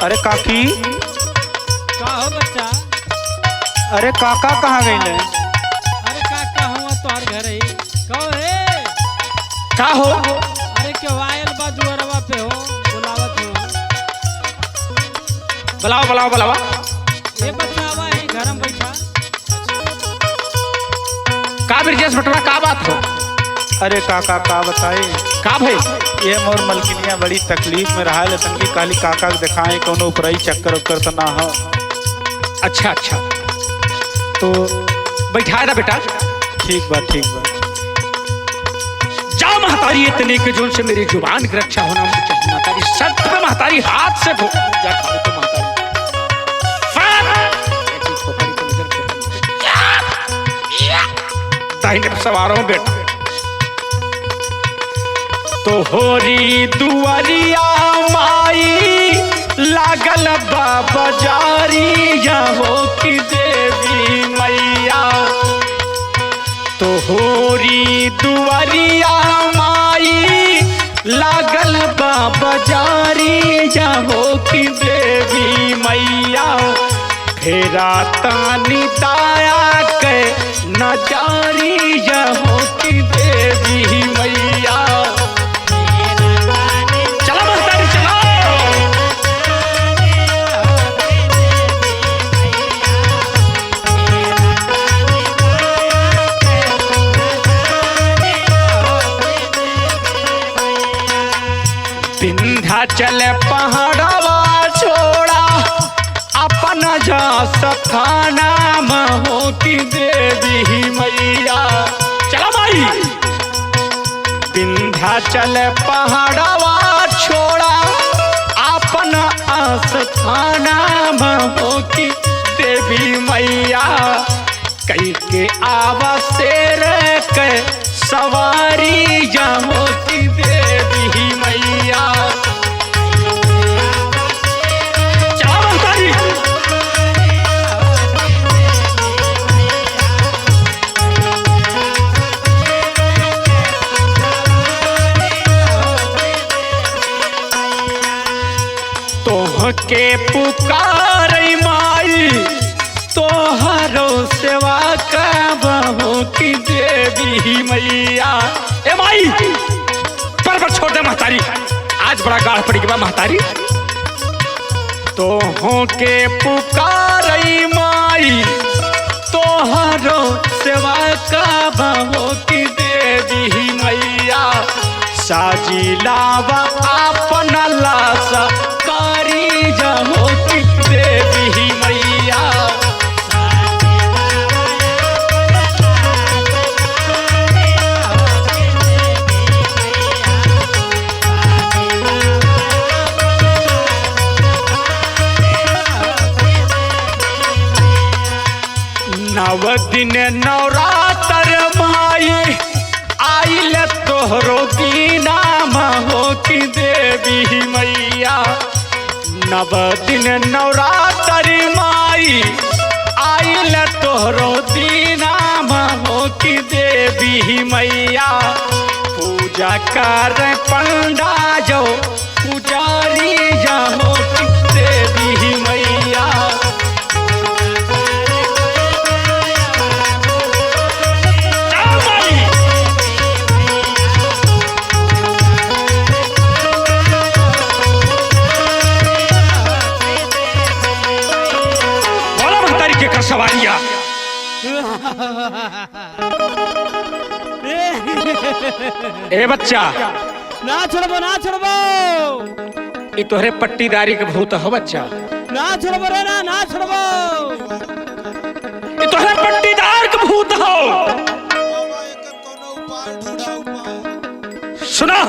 अरे काकी। का हो बच्चा? अरे काका कहाँ गई ले? अरे काका हुआ तोहर घर ही कहो हे का हो? अरे क्यों आयल बा दुअरवा पे हो बुलावत हो? बुलाओ बुलाओ बुलाओ। ये बच्चा आवा है घर में बैठा। का ब्रजेश बटवा का बात हो? अरे काका का बताए का भाई ये मोर मलकिनिया बड़ी तकलीफ में रहा है तनकी काली काका के दिखाए कोनो उपरई चक्कर उक्कर तो ना हो। अच्छा अच्छा तो बैठा ना बेटा। ठीक बा ठीक बा। जा महतारी इतने के जोन से मेरी जुबान की रक्षा होना मुझे चाहिए। महतारी सत में महतारी हाथ से धो जा खाओ तो महतारी दाहिने पे सवार हो बेटा। तो होरी दुआरिया माई लागल बाबा जारी हो की देवी मैया। तो होरी दुआरिया माई लागल बाबा जारी हो की देवी मैया। फेरा तानी ताया के नजारी हो की देवी मैया। चला महतारी चला। विंध्याचल पहाड़वा छोड़ा अपना जा सखाना हो की देवी मैया। चला माई। विंध्याचल पहाड़वा छोड़ा अपना आस्थाना हो की देवी मैया। कई के आवा शेर के सवारी जाओ की देवी मैया। चला महतारी। के पुकार माई तोहरो सेवा करबहु की देवी मैया। ए माई पर छोड़ दे महतारी आज बड़ा गाढ़ पड़ी के बा महतारी। तोहों के पुकार माई तोहरो सेवा करबहु की देवी मैया। साजी लावा अपना लासा कारी जाओ की देवी मैया। नव दिन नवरात्र माई आइल तोहरो दीना हो की देवी मैया। नव दिन नवरात्र माई आइल तोहरो दीना हो की देवी मैया। पूजा कर पंडा जो पुजारी जाओ की देवी मैया। सवारिया ए बच्चा ना छोड़बो ना छोड़बो। ये तोहरे पट्टीदारी के भूत हो बच्चा। ना छोड़बो रे ना छोड़बो। ये तोहरे पट्टीदार के भूत हो। सुना